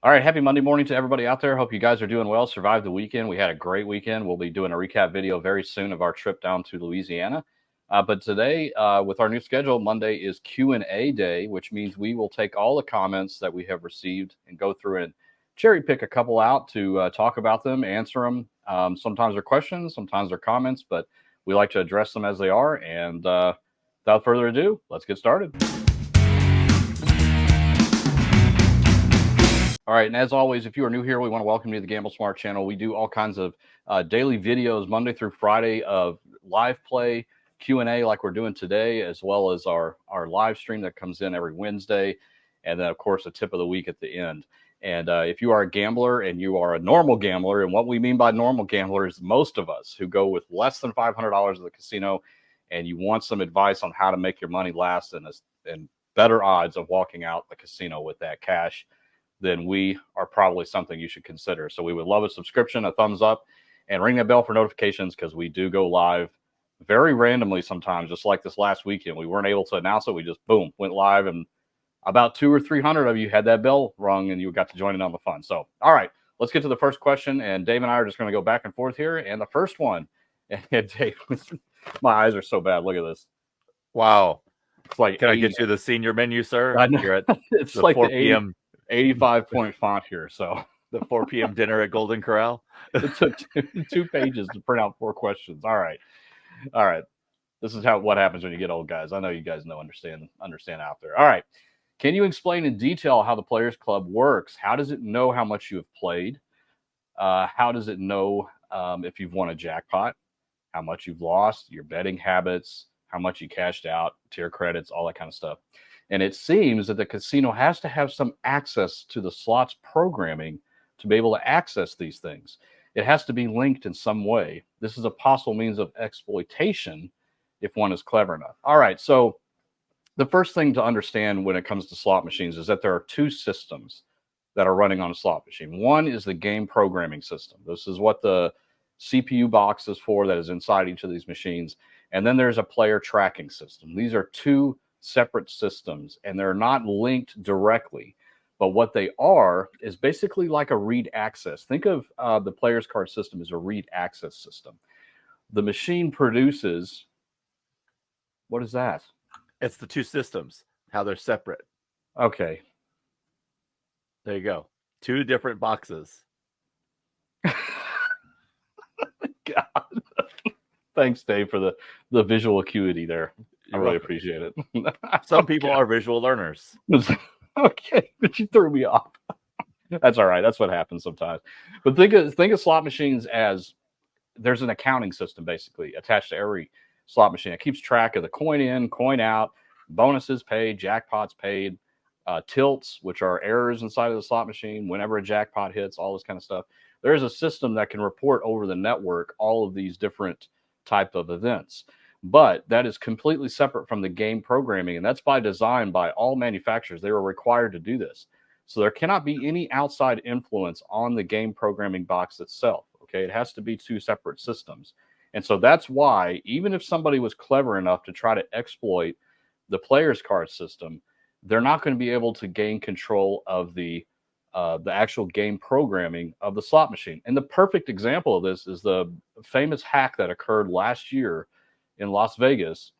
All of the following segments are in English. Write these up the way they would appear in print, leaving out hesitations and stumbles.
All right, happy Monday morning to everybody out there. Hope you guys are doing well. Survived the weekend. We had a great weekend. We'll be doing a recap video very soon of our trip down to Louisiana. But today, with our new schedule, Monday is Q&A day, which means we will take all the comments that we have received and go through and cherry pick a couple out to talk about them, answer them. Sometimes they're questions, sometimes they're comments, but we like to address them as they are. And without further ado, let's get started. All right, and as always, if you are new here, we want to welcome you to the Gamble Smart channel. We do all kinds of daily videos Monday through Friday of live play, Q&A like we're doing today, as well as our live stream that comes in every Wednesday, and then, of course, a tip of the week at the end. And if you are a gambler and you are a normal gambler, and what we mean by normal gambler is most of us who go with less than $500 at the casino, and you want some advice on how to make your money last and better odds of walking out the casino with that cash, then we are probably something you should consider. So we would love a subscription, a thumbs up, and ring that bell for notifications because we do go live very randomly sometimes, just like this last weekend. We weren't able to announce it. We just, boom, went live, and about 200 or 300 of you had that bell rung and you got to join in on the fun. So, all right, let's get to the first question. And Dave and I are just going to go back and forth here. And the first one, and Dave, my eyes are so bad. Look at this. Wow. It's like, can I get you the senior menu, sir? I know. You're at it's the like 4 the p.m. 85-point font here. So the 4 p.m. dinner at Golden Corral. it took two pages to print out 4 questions. All right. This is what happens when you get old, guys. I know you guys understand out there. All right. Can you explain in detail how the Players Club works? How does it know how much you have played? How does it know if you've won a jackpot? How much you've lost? Your betting habits? How much you cashed out? Tier credits? All that kind of stuff. And it seems that the casino has to have some access to the slots programming to be able to access these things. It has to be linked in some way. This is a possible means of exploitation if one is clever enough. All right, so the first thing to understand when it comes to slot machines is that there are 2 systems that are running on a slot machine. One is the game programming system. This is what the CPU box is for that is inside each of these machines. And then there's a player tracking system. These are 2 separate systems, and they're not linked directly. But what they are is basically like a read access. Think of the player's card system as a read access system. The machine produces, what is that? It's the 2 systems, how they're separate. Okay. There you go. 2 different boxes. God. Thanks, Dave, for the visual acuity there. I really appreciate it. Some people are visual learners. Okay, but you threw me off. That's all right. That's what happens sometimes. But think of slot machines as there's an accounting system basically attached to every slot machine. It keeps track of the coin in, coin out, bonuses paid, jackpots paid, tilts, which are errors inside of the slot machine, whenever a jackpot hits, all this kind of stuff. There's a system that can report over the network all of these different type of events. But that is completely separate from the game programming, and that's by design by all manufacturers. They were required to do this. So there cannot be any outside influence on the game programming box itself. Okay, it has to be 2 separate systems. And so that's why, even if somebody was clever enough to try to exploit the player's card system, they're not going to be able to gain control of the actual game programming of the slot machine. And the perfect example of this is the famous hack that occurred last year in Las Vegas,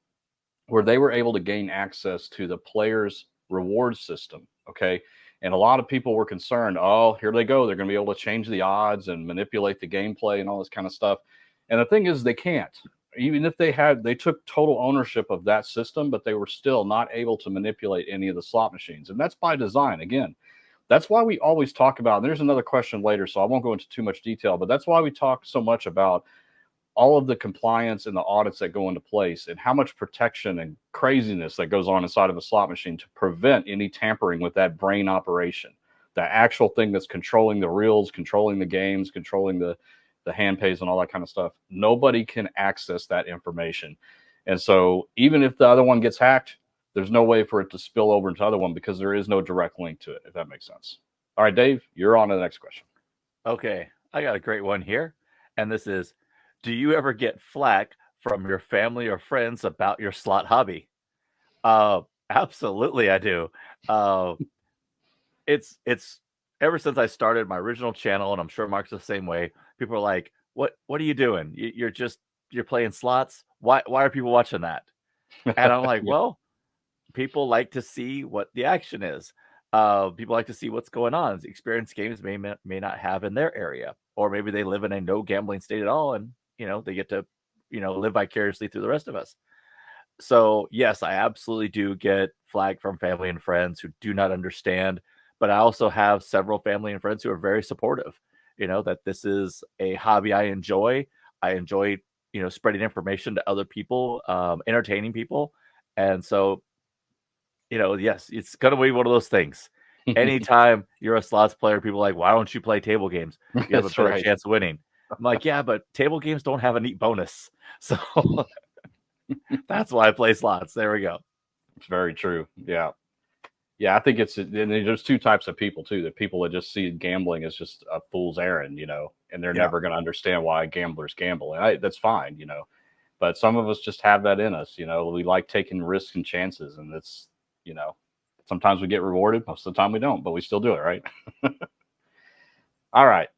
where they were able to gain access to the players' reward system. Okay. And a lot of people were concerned, oh, here they go. They're going to be able to change the odds and manipulate the gameplay and all this kind of stuff. And the thing is, they can't. Even if they took total ownership of that system, but they were still not able to manipulate any of the slot machines. And that's by design. Again, that's why we always talk about, and there's another question later, so I won't go into too much detail, but that's why we talk so much about all of the compliance and the audits that go into place and how much protection and craziness that goes on inside of a slot machine to prevent any tampering with that brain operation, the actual thing that's controlling the reels, controlling the games, controlling the hand pays and all that kind of stuff. Nobody can access that information. And so even if the other one gets hacked, there's no way for it to spill over into the other one because there is no direct link to it, if that makes sense. All right, Dave, you're on to the next question. Okay, I got a great one here. And this is, do you ever get flack from your family or friends about your slot hobby? Absolutely, I do. It's ever since I started my original channel, and I'm sure Mark's the same way, people are like, what are you doing? You're playing slots? Why are people watching that? And I'm like, Yeah. well, people like to see what the action is. People like to see what's going on. Experience games may not have in their area, or maybe they live in a no gambling state at all, and they get to live vicariously through the rest of us. So yes, I absolutely do get flack from family and friends who do not understand, but I also have several family and friends who are very supportive. That this is a hobby I enjoy. I enjoy spreading information to other people, entertaining people, and so yes, it's gonna be one of those things. Anytime you're a slots player, people are like, why don't you play table games? You have a That's better right. chance of winning. I'm like, yeah, but table games don't have a neat bonus. So that's why I play slots. There we go. It's very true. Yeah. Yeah, I think and there's two types of people too. The people that just see gambling as just a fool's errand, and they're Yeah. never going to understand why gamblers gamble. And that's fine. But some of us just have that in us. We like taking risks and chances, and you know, sometimes we get rewarded, most of the time we don't, but we still do it, right? All right.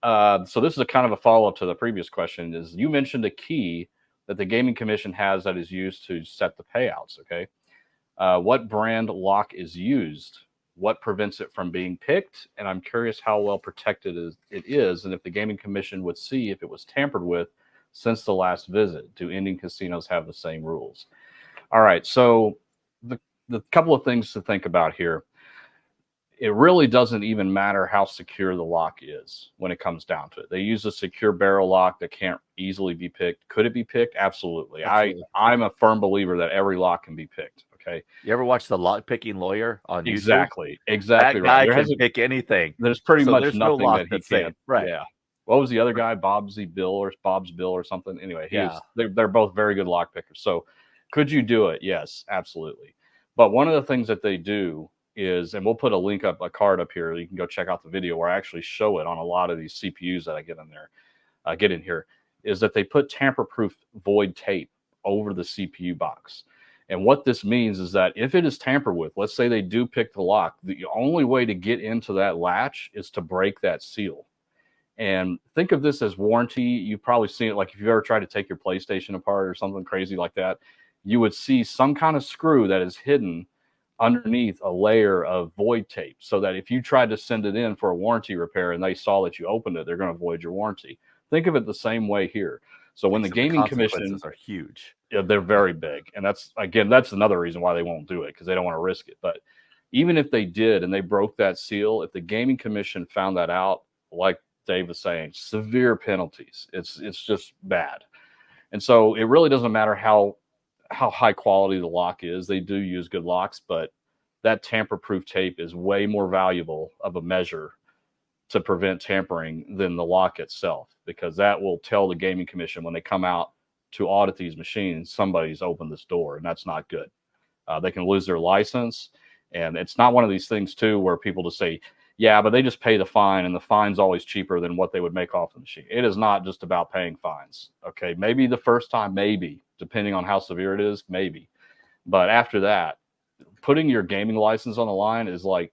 So this is a kind of a follow up to the previous question. Is you mentioned a key that the gaming commission has that is used to set the payouts? Okay. What brand lock is used? What prevents it from being picked? And I'm curious how well protected it is, and if the gaming commission would see if it was tampered with since the last visit. Do Indian casinos have the same rules? All right. So the couple of things to think about here. It really doesn't even matter how secure the lock is when it comes down to it. They use a secure barrel lock that can't easily be picked. Could it be picked? Absolutely. Absolutely. I'm a firm believer that every lock can be picked. Okay. You ever watch the lock picking lawyer on YouTube? Exactly. That Exactly right. guy can pick anything. There's pretty So much there's no nothing lock that he that's safe. can't. Right. Yeah. What was the other Right. guy? Bob's Bill or something. Anyway, Yeah. they're both very good lock pickers. So could you do it? Yes, absolutely. But one of the things that they do is, and we'll put a card up here. You can go check out the video where I actually show it on a lot of these CPUs that I get in here, is that they put tamper-proof void tape over the CPU box. And what this means is that if it is tampered with, let's say they do pick the lock, the only way to get into that latch is to break that seal. And think of this as warranty. You've probably seen it, like if you've ever tried to take your PlayStation apart or something crazy like that, you would see some kind of screw that is hidden underneath a layer of void tape, so that if you tried to send it in for a warranty repair and they saw that you opened it, they're going to void your warranty. Think of it the same way here. So when the Except the gaming commission, consequences are huge. yeah, they're very big, and that's another reason why they won't do it, because they don't want to risk it. But even if they did and they broke that seal, if the gaming commission found that out, like Dave was saying, severe penalties. It's just bad. And so it really doesn't matter how high quality the lock is. They do use good locks, but that tamper-proof tape is way more valuable of a measure to prevent tampering than the lock itself, because that will tell the gaming commission when they come out to audit these machines, somebody's opened this door, and that's not good. They can lose their license, and it's not one of these things too where people just say, yeah, but they just pay the fine, and the fine's always cheaper than what they would make off the machine. It is not just about paying fines. Okay, maybe the first time, maybe, depending on how severe it is, maybe. But after that, putting your gaming license on the line is like,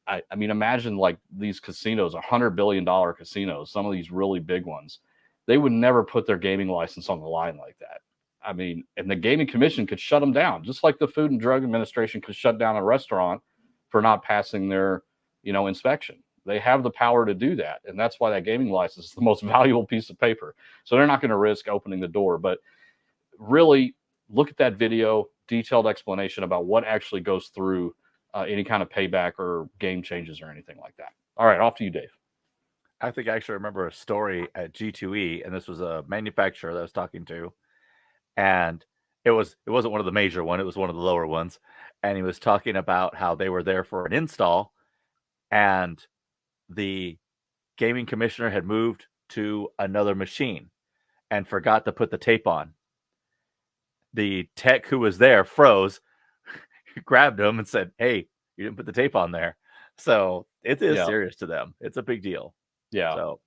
I mean, imagine like these casinos, $100 billion casinos, some of these really big ones, they would never put their gaming license on the line like that. I mean, and the gaming commission could shut them down, just like the Food and Drug Administration could shut down a restaurant for not passing their, inspection. They have the power to do that, and that's why that gaming license is the most valuable piece of paper. So they're not going to risk opening the door. But really, look at that video, detailed explanation about what actually goes through any kind of payback or game changes or anything like that. All right, off to you, Dave. I think I actually remember a story at G2E, and this was a manufacturer that I was talking to, and it wasn't one of the major one, it was one of the lower ones, and he was talking about how they were there for an install, and the gaming commissioner had moved to another machine and forgot to put the tape on. The tech who was there froze, grabbed him and said, "Hey, you didn't put the tape on there." So it is serious to them. It's a big deal. Yeah. So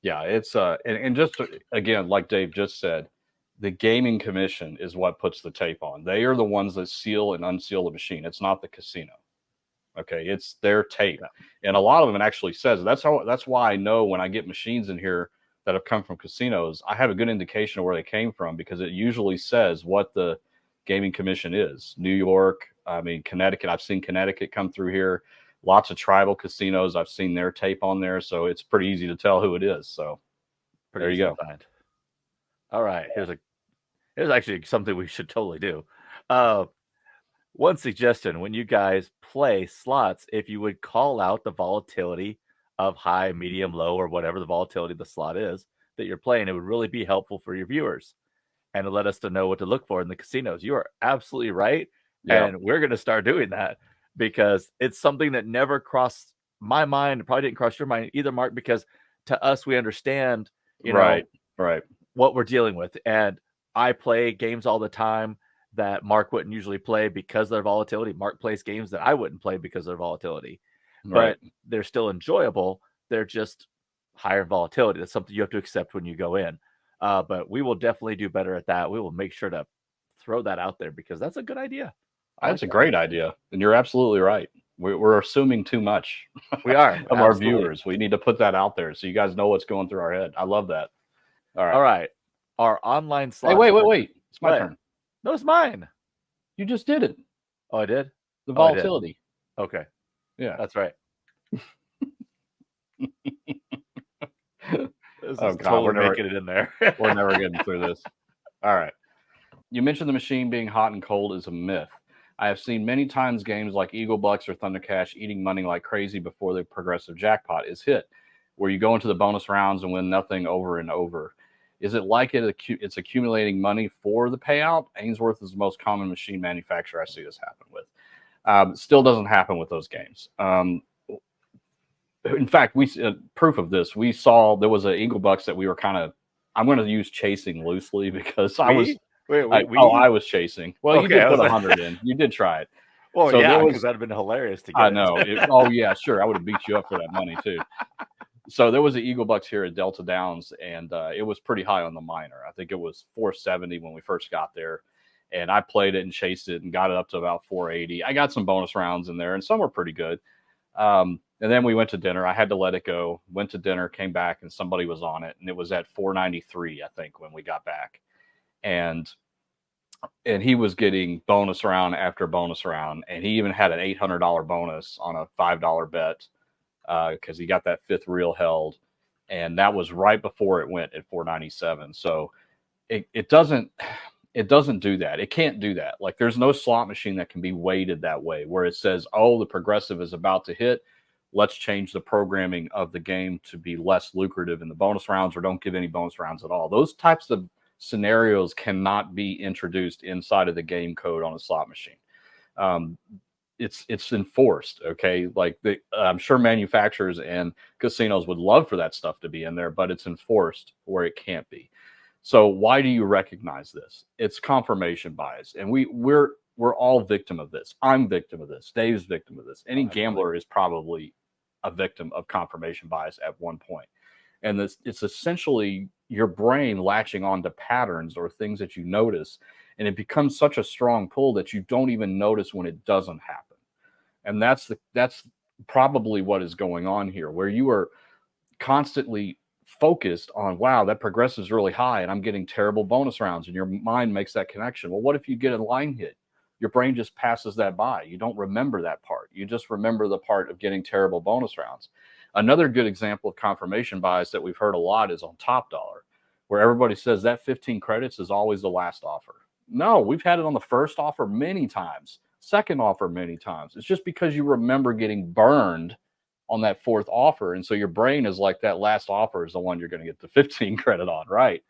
yeah, it's and just again, like Dave just said, the gaming commission is what puts the tape on. They are the ones that seal and unseal the machine. It's not the casino. Okay, it's their tape, Yeah. and a lot of them it actually says. That's why I know when I get machines in here that have come from casinos, I have a good indication of where they came from because it usually says what the gaming commission is. New York, I mean Connecticut. I've seen Connecticut come through here. Lots of tribal casinos. I've seen their tape on there, so it's pretty easy to tell who it is. So Pretty there you easy to go. find. All right, here's actually something we should totally do. Uh, One suggestion: when you guys play slots, if you would call out the volatility of high, medium, low, or whatever the volatility of the slot is that you're playing, it would really be helpful for your viewers and to let us to know what to look for in the casinos. You are absolutely right, Yeah, and we're going to start doing that because it's something that never crossed my mind. Probably didn't cross your mind either, Mark, because to us we understand, right, right. what we're dealing with. And I play games all the time that Mark wouldn't usually play because of their volatility. Mark plays games that I wouldn't play because of their volatility, Right. but they're still enjoyable. They're just higher volatility. That's something you have to accept when you go in. But we will definitely do better at that. We will make sure to throw that out there because that's a good idea. I like That's a that. great idea, and you're absolutely right. We're assuming too much We are. of our Absolutely. viewers. We need to put that out there so you guys know what's going through our head. I love that. All right. All right. Our online Hey, slots. wait. It's my What? turn. No, it's mine. You just did it. Oh, I did? The Oh, I did. volatility. Okay. Yeah. That's right. This Oh is God, totally making it in there. we're never getting through this. All right. You mentioned the machine being hot and cold is a myth. I have seen many times games like Eagle Bucks or Thunder Cash eating money like crazy before the progressive jackpot is hit, where you go into the bonus rounds and win nothing over and over. Is it like it's accumulating money for the payout? Ainsworth is the most common machine manufacturer I see this happen with. Still doesn't happen with those games. In fact, we proof of this. We saw there was an Eagle Bucks that we were kind of. I'm going to use chasing loosely because I was. I was chasing. Well, you Okay, did put 100 in. You did try it. Well, So yeah, there because was. that'd have been hilarious to get I it. know. Oh yeah, sure. I would have beat you up for that money too. So there was an Eagle Bucks here at Delta Downs, and it was pretty high on the minor. I think it was 470 when we first got there, and I played it and chased it and got it up to about 480. I got some bonus rounds in there, and some were pretty good. And then we went to dinner. I had to let it go. Went to dinner, came back, and somebody was on it, and it was at 493, I think, when we got back, and he was getting bonus round after bonus round, and he even had an $800 bonus on a $5 bet because he got that fifth reel held, and that was right before it went at 497. So it doesn't do that. It can't do that. Like there's no slot machine that can be weighted that way where it says, oh, the progressive is about to hit. Let's change the programming of the game to be less lucrative in the bonus rounds or don't give any bonus rounds at all. Those types of scenarios cannot be introduced inside of the game code on a slot machine. It's enforced. Okay. Like I'm sure manufacturers and casinos would love for that stuff to be in there, but it's enforced where it can't be. So why do you recognize this? It's confirmation bias. And we're all victim of this. I'm victim of this. Dave's victim of this. Any gambler is probably a victim of confirmation bias at one point. And it's essentially your brain latching on to patterns or things that you notice. And it becomes such a strong pull that you don't even notice when it doesn't happen. And that's probably what is going on here, where you are constantly focused on, wow, that progressive is really high and I'm getting terrible bonus rounds. And your mind makes that connection. Well, what if you get a line hit? Your brain just passes that by. You don't remember that part. You just remember the part of getting terrible bonus rounds. Another good example of confirmation bias that we've heard a lot is on Top Dollar, where everybody says that 15 credits is always the last offer. No, we've had it on the first offer many times, second offer many times. It's just because you remember getting burned on that fourth offer. And so your brain is like, that last offer is the one you're going to get the 15 credit on, right?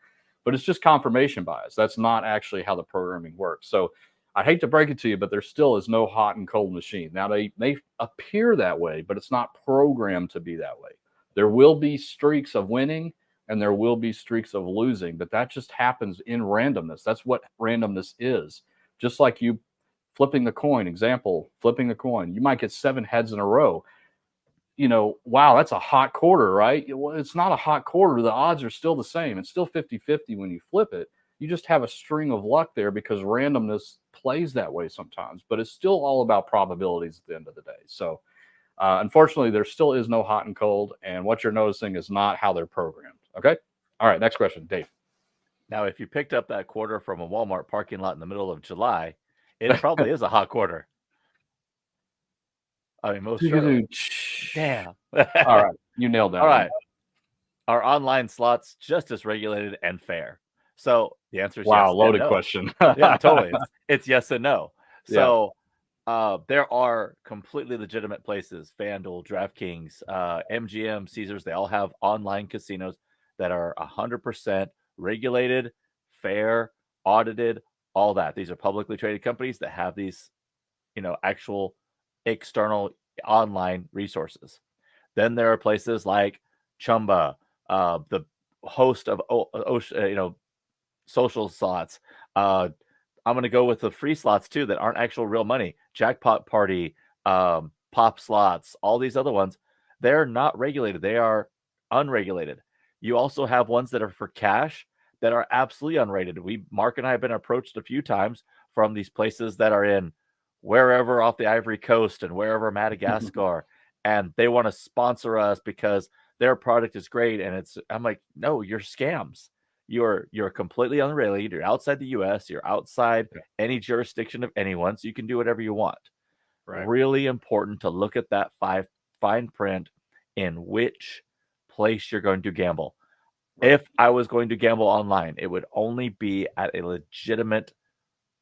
But it's just confirmation bias. That's not actually how the programming works. So I hate to break it to you, but there still is no hot and cold machine. Now, they may appear that way, but it's not programmed to be that way. There will be streaks of winning and there will be streaks of losing, but that just happens in randomness. That's what randomness is. Just like you flipping the coin, example, flipping the coin, you might get 7 heads in a row. Wow, that's a hot quarter, right? Well, it's not a hot quarter. The odds are still the same. It's still 50-50 when you flip it. You just have a string of luck there because randomness plays that way sometimes, but it's still all about probabilities at the end of the day. So, unfortunately, there still is no hot and cold, and what you're noticing is not how they're programmed. Okay. All right. Next question, Dave. Now, if you picked up that quarter from a Walmart parking lot in the middle of July, it probably is a hot quarter. I mean, most surely. Damn. All right. You nailed that. All right. Are online slots just as regulated and fair? So the answer is wow, yes. Loaded no. question. Yeah, totally. It's yes and no. Yeah. So there are completely legitimate places, FanDuel, DraftKings, MGM, Caesars. They all have online casinos that are 100% regulated, fair, audited, all that. These are publicly traded companies that have these, actual external online resources. Then there are places like Chumba, the host of social slots. I'm going to go with the free slots too that aren't actual real money. Jackpot Party, Pop Slots, all these other ones. They're not regulated. They are unregulated. You also have ones that are for cash that are absolutely unrated. Mark and I have been approached a few times from these places that are in wherever off the Ivory Coast and wherever Madagascar, and they want to sponsor us because their product is great. And I'm like, no, you're scams. You're completely unregulated. You're outside the U.S. You're outside any jurisdiction of anyone, so you can do whatever you want. Right. Really important to look at that fine print in which place you're going to gamble. Right. If I was going to gamble online, it would only be at a legitimate,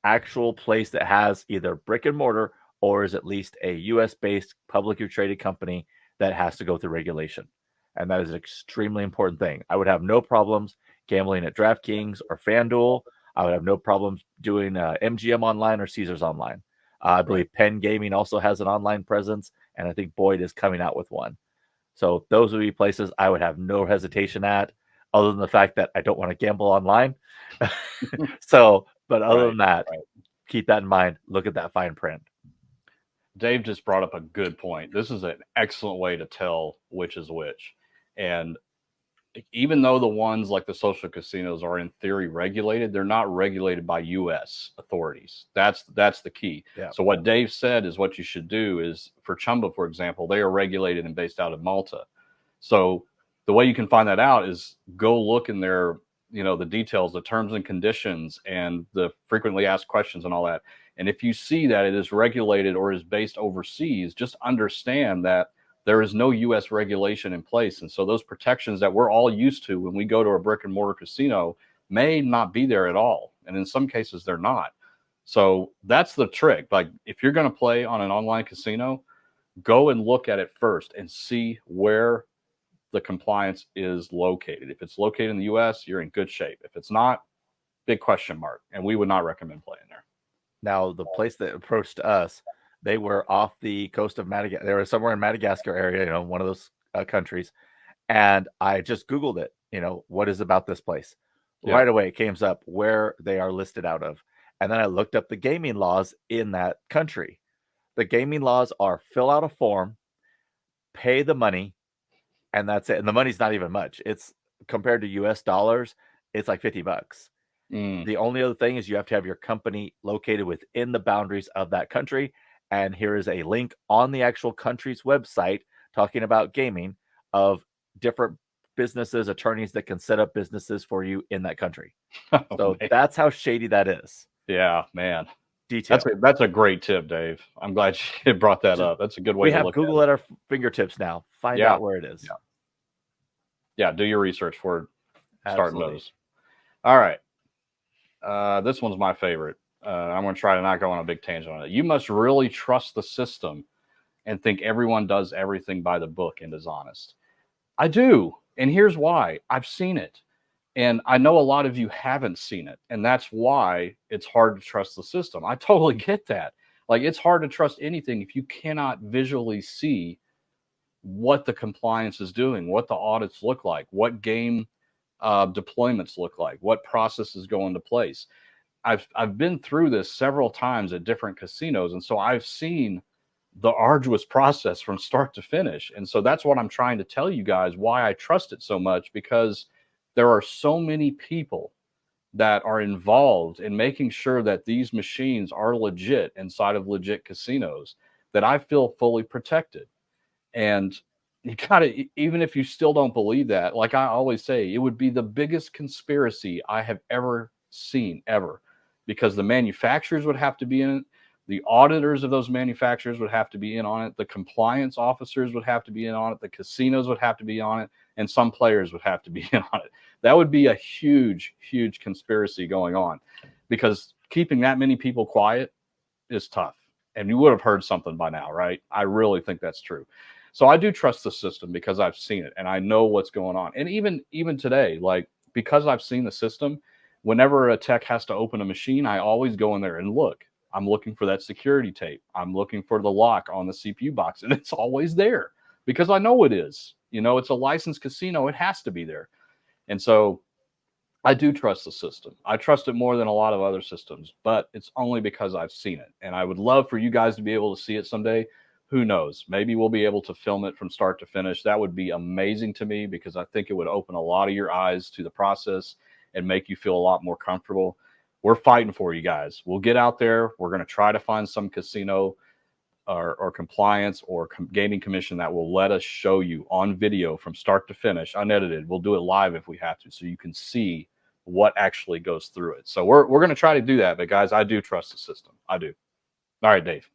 actual place that has either brick and mortar or is at least a U.S.-based publicly traded company that has to go through regulation. And that is an extremely important thing. I would have no problems gambling at DraftKings or FanDuel. I would have no problems doing MGM online or Caesars online. I believe Penn Gaming also has an online presence, and I think Boyd is coming out with one. So those would be places I would have no hesitation at, other than the fact that I don't want to gamble online. But other than that, keep that in mind. Look at that fine print. Dave just brought up a good point. This is an excellent way to tell which is which. And even though the ones like the social casinos are in theory regulated, they're not regulated by U.S. authorities. That's the key. Yeah. So what Dave said is what you should do is for Chumba, for example, they are regulated and based out of Malta. So the way you can find that out is go look in their, the details, the terms and conditions, and the frequently asked questions and all that. And if you see that it is regulated or is based overseas, just understand that there is no U.S. regulation in place. And so those protections that we're all used to when we go to a brick and mortar casino may not be there at all. And in some cases, they're not. So that's the trick. Like if you're going to play on an online casino, go and look at it first and see where the compliance is located. If it's located in the U.S., you're in good shape. If it's not, big question mark. And we would not recommend playing there. Now, the place that approached us, they were off the coast of Madagascar. They were somewhere in Madagascar area, one of those countries. And I just Googled it, what is about this place? Yeah. Right away, it came up where they are listed out of. And then I looked up the gaming laws in that country. The gaming laws are fill out a form, pay the money, and that's it. And the money's not even much. It's compared to US dollars, it's like $50. The only other thing is you have to have your company located within the boundaries of that country. And here is a link on the actual country's website talking about gaming of different businesses, attorneys that can set up businesses for you in that country. So that's how shady that is. Yeah, man. Detail. That's a great tip, Dave. I'm glad you brought that up. That's a good way to look at it. We have Google at our fingertips now. Find out where it is. Yeah, do your research for starting those. All right. This one's my favorite. I'm going to try to not go on a big tangent on it. You must really trust the system and think everyone does everything by the book and is honest. I do. And here's why. I've seen it. And I know a lot of you haven't seen it. And that's why it's hard to trust the system. I totally get that. Like, it's hard to trust anything if you cannot visually see what the compliance is doing, what the audits look like, what game deployments look like, what processes go into place. I've been through this several times at different casinos, and so I've seen the arduous process from start to finish. And so that's what I'm trying to tell you guys why I trust it so much, because there are so many people that are involved in making sure that these machines are legit inside of legit casinos, that I feel fully protected. And you gotta, even if you still don't believe that, like I always say, it would be the biggest conspiracy I have ever seen, ever, because the manufacturers would have to be in it. The auditors of those manufacturers would have to be in on it. The compliance officers would have to be in on it. The casinos would have to be on it. And some players would have to be in on it. That would be a huge, huge conspiracy going on, because keeping that many people quiet is tough. And you would have heard something by now, right? I really think that's true. So I do trust the system because I've seen it and I know what's going on. And even today, like, because I've seen the system, whenever a tech has to open a machine, I always go in there and look. I'm looking for that security tape. I'm looking for the lock on the CPU box, and it's always there because I know it is. It's a licensed casino. It has to be there. And so I do trust the system. I trust it more than a lot of other systems, but it's only because I've seen it. And I would love for you guys to be able to see it someday. Who knows? Maybe we'll be able to film it from start to finish. That would be amazing to me because I think it would open a lot of your eyes to the process and make you feel a lot more comfortable. We're fighting for you guys. We'll get out there. We're going to try to find some casino or compliance or gaming commission that will let us show you on video from start to finish, unedited. We'll do it live if we have to, so you can see what actually goes through it. So we're going to try to do that. But guys, I do trust the system. I do. All right, Dave.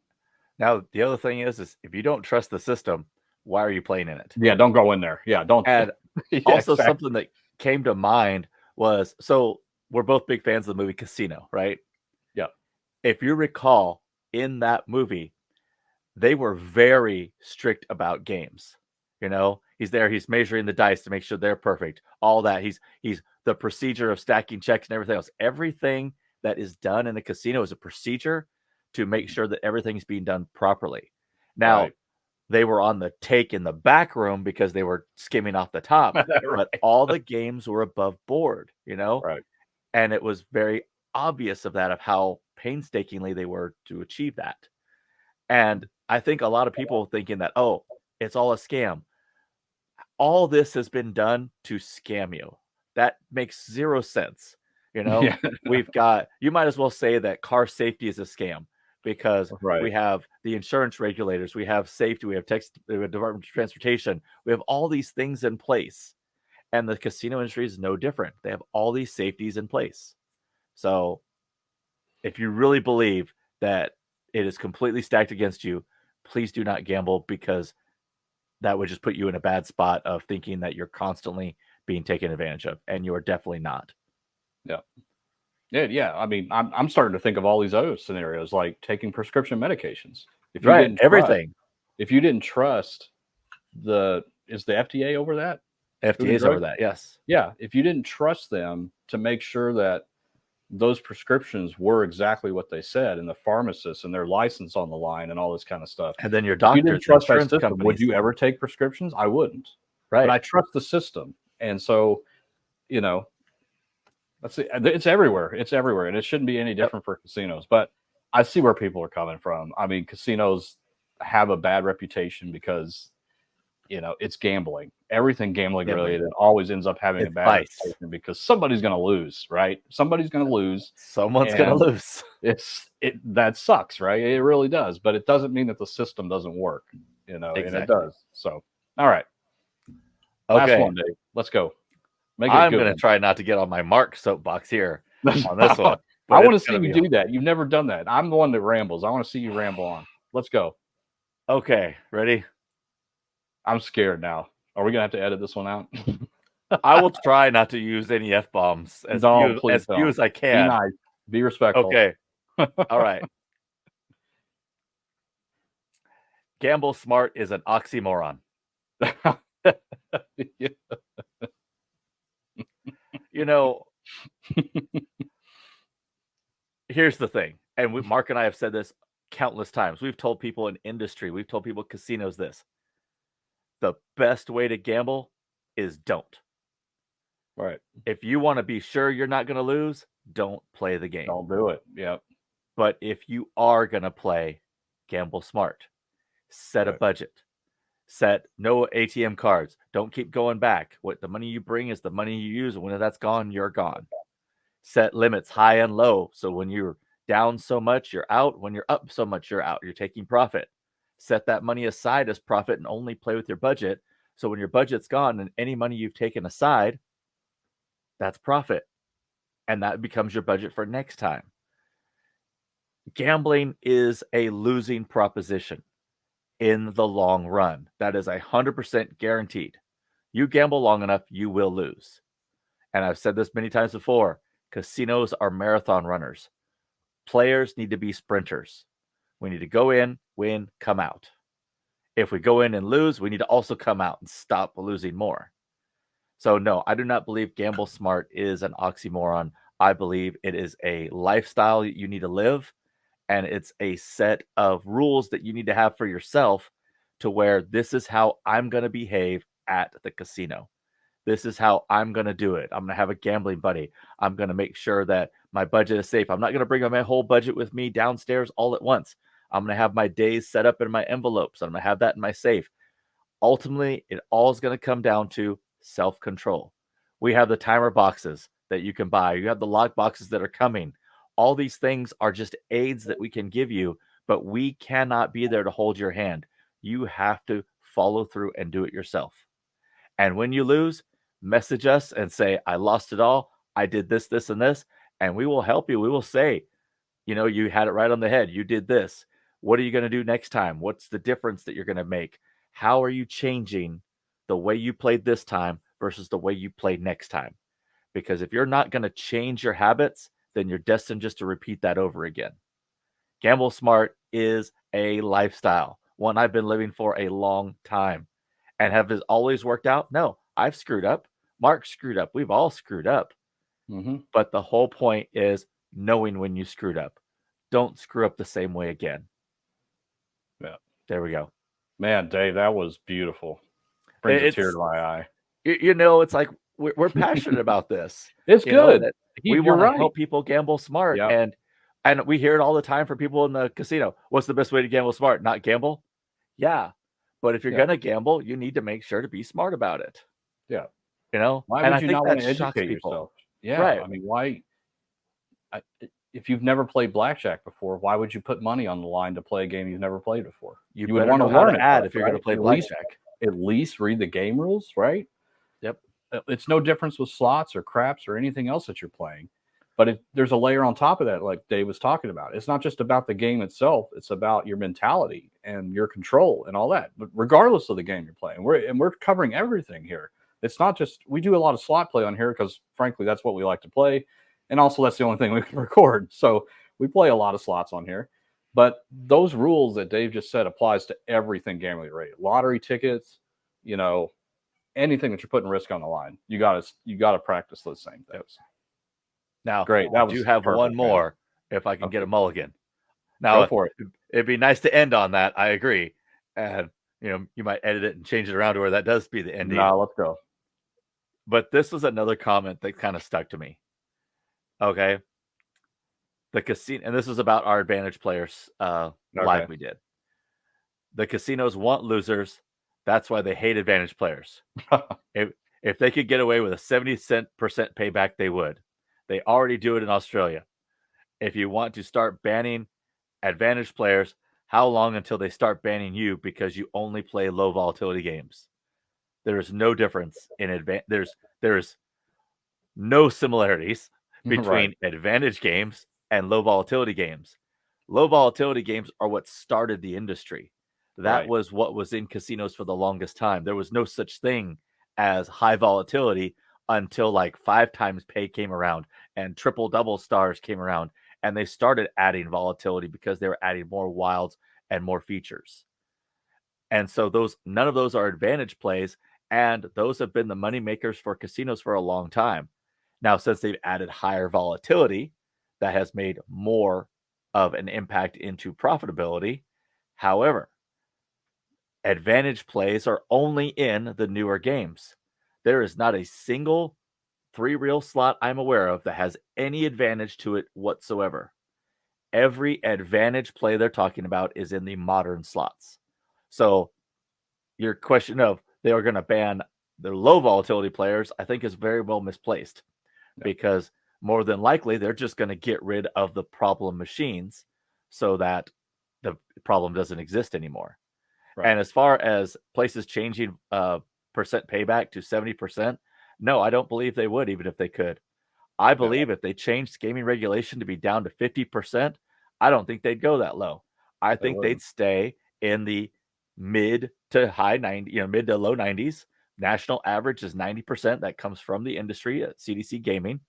Now, the other thing is if you don't trust the system, why are you playing in it? Yeah, don't go in there. Yeah, don't. And yeah, also exactly. something that came to mind was, so we're both big fans of the movie Casino, right? Yeah. If you recall, in that movie, they were very strict about games. He's there, he's measuring the dice to make sure they're perfect. All that. He's the procedure of stacking checks and everything else. Everything that is done in a casino is a procedure to make sure that everything's being done properly. Now, right. they were on the take in the back room because they were skimming off the top, right. but all the games were above board, Right. and it was very obvious of how painstakingly they were to achieve that. And I think a lot of people thinking that, oh, it's all a scam. All this has been done to scam you. That makes zero sense. Yeah. We've got, you might as well say that car safety is a scam because Right. we have the insurance regulators, we have safety, we have Department of Transportation, we have all these things in place. And the casino industry is no different. They have all these safeties in place. So if you really believe that it is completely stacked against you, please do not gamble, because that would just put you in a bad spot of thinking that you're constantly being taken advantage of, and you are definitely not. Yeah. Yeah. I mean, I'm starting to think of all these other scenarios, like taking prescription medications. If you didn't everything. If you didn't trust is the FDA over that? FDA is over that, yes. Yeah. If you didn't trust them to make sure that those prescriptions were exactly what they said, and the pharmacists and their license on the line and all this kind of stuff. And then your If you didn't doctors, trust that insurance system, companies. would you ever take prescriptions? I wouldn't. Right. But I trust the system. And so, it's everywhere. It's everywhere. And it shouldn't be any different for casinos. But I see where people are coming from. I mean, casinos have a bad reputation because, it's gambling. Everything gambling related always ends up having a bad reputation because somebody's going to lose, right? Somebody's going to lose. Someone's going to lose. That sucks, right? It really does. But it doesn't mean that the system doesn't work, exactly. And it does. So, all right. Okay. Last one, Dave. Let's go. I'm going to try not to get on my Marc soapbox here on this one. I want to see you do that. You've never done that. I'm the one that rambles. I want to see you ramble on. Let's go. Okay. Ready? I'm scared now. Are we going to have to edit this one out? I will try not to use any F-bombs as few as I can. Be nice. Be respectful. Okay. All right. Gamble smart is an oxymoron. Here's the thing. And Marc and I have said this countless times. We've told people in industry, we've told people casinos this. The best way to gamble is don't. Right. If you want to be sure you're not going to lose, don't play the game. Don't do it. Yep. But if you are going to play, gamble smart. Set a budget. Set no ATM cards. Don't keep going back. What the money you bring is the money you use. And when that's gone, you're gone. Set limits high and low. So when you're down so much, you're out. When you're up so much, you're out. You're taking profit. Set that money aside as profit and only play with your budget. So when your budget's gone and any money you've taken aside, that's profit. And that becomes your budget for next time. Gambling is a losing proposition in the long run. That is 100% guaranteed. You gamble long enough, you will lose. And I've said this many times before, casinos are marathon runners. Players need to be sprinters. We need to go in, win, come out. If we go in and lose, we need to also come out and stop losing more. So no, I do not believe gamble smart is an oxymoron. I believe it is a lifestyle you need to live, and it's a set of rules that you need to have for yourself to where this is how I'm going to behave at the casino. This is how I'm going to do it. I'm going to have a gambling buddy. I'm going to make sure that my budget is safe. I'm not going to bring my whole budget with me downstairs all at once. I'm going to have my days set up in my envelopes. I'm going to have that in my safe. Ultimately, it all is going to come down to self-control. We have the timer boxes that you can buy. You have the lock boxes that are coming. All these things are just aids that we can give you, but we cannot be there to hold your hand. You have to follow through and do it yourself. And when you lose, message us and say, I lost it all. I did this, this, and this. And we will help you. We will say, you had it right on the head. You did this. What are you going to do next time? What's the difference that you're going to make? How are you changing the way you played this time versus the way you play next time? Because if you're not going to change your habits, then you're destined just to repeat that over again. Gamble smart is a lifestyle, one I've been living for a long time. And have it always worked out? No, I've screwed up. Mark screwed up. We've all screwed up. Mm-hmm. But the whole point is knowing when you screwed up. Don't screw up the same way again. Yeah. There we go. Man, Dave, that was beautiful. Brings a tear to my eye. It's like we're passionate about this. It's good. That we want to help people gamble smart. Yeah. And we hear it all the time from people in the casino. What's the best way to gamble smart? Not gamble? Yeah. But if you're going to gamble, you need to make sure to be smart about it. Yeah. Why would you not want to educate yourself? Yeah. Right. I mean, why? If you've never played blackjack before, why would you put money on the line to play a game you've never played before? You would want to learn it if you're going to play blackjack. At least read the game rules, right? Yep. It's no difference with slots or craps or anything else that you're playing. But there's a layer on top of that, like Dave was talking about. It's not just about the game itself. It's about your mentality and your control and all that. But regardless of the game you're playing, we're covering everything here. It's not just, we do a lot of slot play on here because, frankly, that's what we like to play. And also, that's the only thing we can record. So we play a lot of slots on here. But those rules that Dave just said applies to everything gambling related. Lottery tickets, anything that you're putting risk on the line. You gotta practice those same things. Now, great. I do have one more if I can get a mulligan. Now, go for it. It'd be nice to end on that. I agree. And, you might edit it and change it around to where that does be the ending. No, let's go. But this was another comment that kind of stuck to me. Okay. The casino, and this is about our advantage players live we did. The casinos want losers. That's why they hate advantage players. If they could get away with a 70% payback, they would. They already do it in Australia. If you want to start banning advantage players, how long until they start banning you because you only play low volatility games? There is no difference in there's no similarities between advantage games and low volatility games. Low volatility games are what started the industry. That was what was in casinos for the longest time. There was no such thing as high volatility until like 5 times pay came around and triple double stars came around, and they started adding volatility because they were adding more wilds and more features. And so none of those are advantage plays, and those have been the money makers for casinos for a long time. Now, since they've added higher volatility, that has made more of an impact into profitability. However, advantage plays are only in the newer games. There is not a single 3-reel slot I'm aware of that has any advantage to it whatsoever. Every advantage play they're talking about is in the modern slots. So your question of they are going to ban the low volatility players, I think, is very well misplaced because more than likely they're just going to get rid of the problem machines so that the problem doesn't exist anymore. Right. And as far as places changing percent payback to 70%, no, I don't believe they would, even if they could. I believe if they changed gaming regulation to be down to 50%, I don't think they'd go that low. I think they'd stay in the mid to high 90, mid to low 90s. National average is 90%. That comes from the industry at CDC Gaming.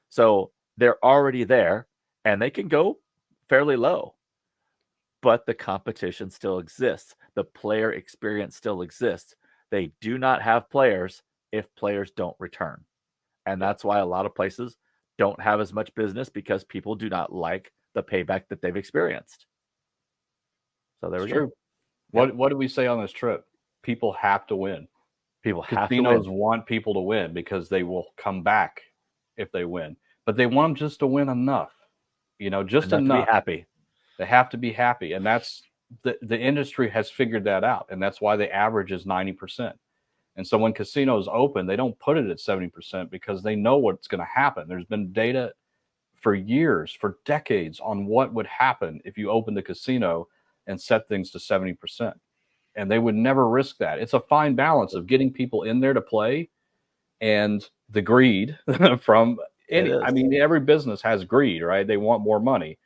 So they're already there and they can go fairly low. But the competition still exists. The player experience still exists. They do not have players if players don't return. And that's why a lot of places don't have as much business, because people do not like the payback that they've experienced. So there we go. True. What did we say on this trip? People have to win. People have Casinos to win. want people to win because they will come back if they win. But they want them just to win enough. Just enough to be happy. They have to be happy. And that's the industry has figured that out. And that's why the average is 90%. And so when casinos open, they don't put it at 70% because they know what's going to happen. There's been data for years, for decades, on what would happen if you opened the casino and set things to 70%. And they would never risk that. It's a fine balance of getting people in there to play and the greed from every business has greed, right? They want more money.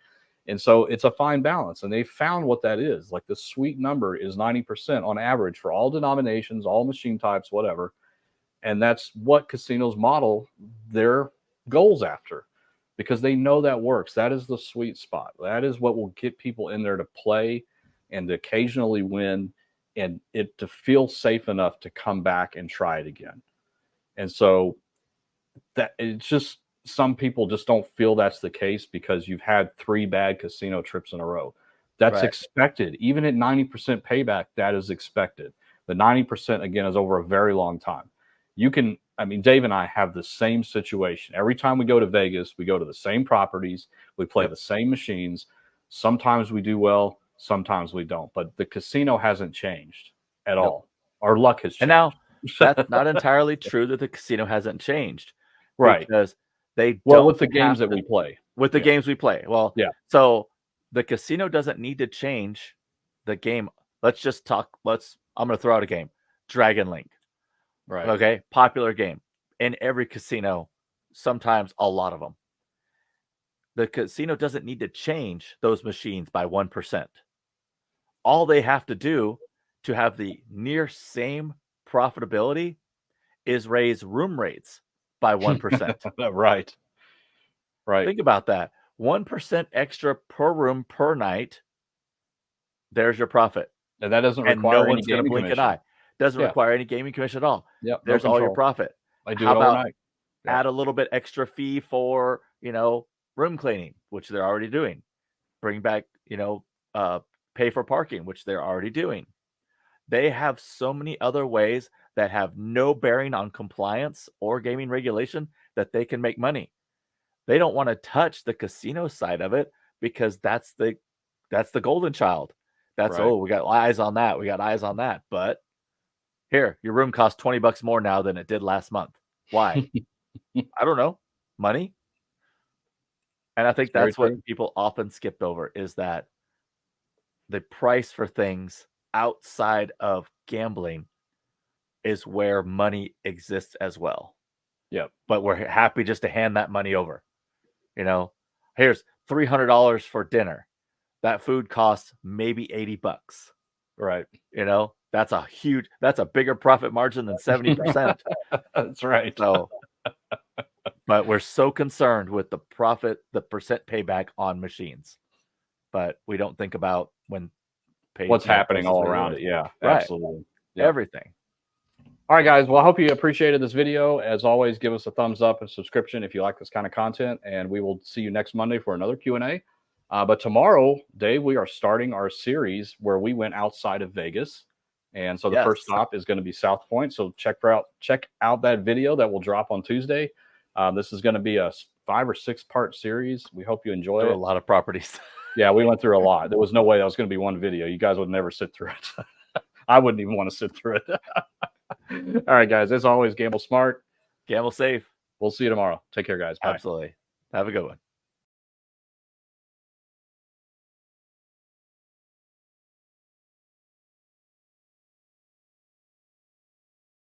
And so it's a fine balance. And they found what that is. Like the sweet number is 90% on average for all denominations, all machine types, whatever. And that's what casinos model their goals after, because they know that works. That is the sweet spot. That is what will get people in there to play and to occasionally win, and it to feel safe enough to come back and try it again. And so that it's just, some people just don't feel that's the case because you've had 3 bad casino trips in a row. That's expected. Even at 90% payback, that is expected. The 90%, again, is over a very long time. Dave and I have the same situation. Every time we go to Vegas, we go to the same properties, we play the same machines. Sometimes we do well, sometimes we don't. But the casino hasn't changed at all. Our luck has changed. And now, that's not entirely true that the casino hasn't changed. Right. Because they don't with the games that we play. With the games we play. Well, so the casino doesn't need to change the game. Let's just talk. I'm going to throw out a game. Dragon Link. Right. Okay. Popular game in every casino, sometimes a lot of them. The casino doesn't need to change those machines by 1%. All they have to do to have the near same profitability is raise room rates by 1%. Right. Think about that. 1% extra per room per night. There's your profit. And that doesn't require any gaming blink commission. an eye. Doesn't require any gaming commission at all. Yep. There's all your profit. I do it overnight. Add a little bit extra fee for, room cleaning, which they're already doing. Bring back, pay for parking, which they're already doing. They have so many other ways that have no bearing on compliance or gaming regulation that they can make money. They don't want to touch the casino side of it because that's the golden child. That's we got eyes on that. We got eyes on that. But here, your room costs $20 more now than it did last month. Why? I don't know. Money. And I think that's what people often skip over, is that the price for things outside of gambling is where money exists as well. Yep. But we're happy just to hand that money over. Here's $300 for dinner. That food costs maybe $80. Right. That's a bigger profit margin than 70%. That's right. So, but we're so concerned with the profit, the percent payback on machines, but we don't think about what's happening all around it. Yeah, absolutely. Yep. Everything. All right, guys. Well, I hope you appreciated this video. As always, give us a thumbs up and subscription if you like this kind of content, and we will see you next Monday for another Q&A. But tomorrow, Dave, we are starting our series where we went outside of Vegas. And so the first stop is going to be South Point. So check out that video that will drop on Tuesday. This is going to be a 5 or 6 part series. We hope you enjoy it. A lot of properties. Yeah, we went through a lot. There was no way that was going to be one video. You guys would never sit through it. I wouldn't even want to sit through it. All right, guys. As always, gamble smart, gamble safe. We'll see you tomorrow. Take care, guys. Bye. Absolutely. Have a good one.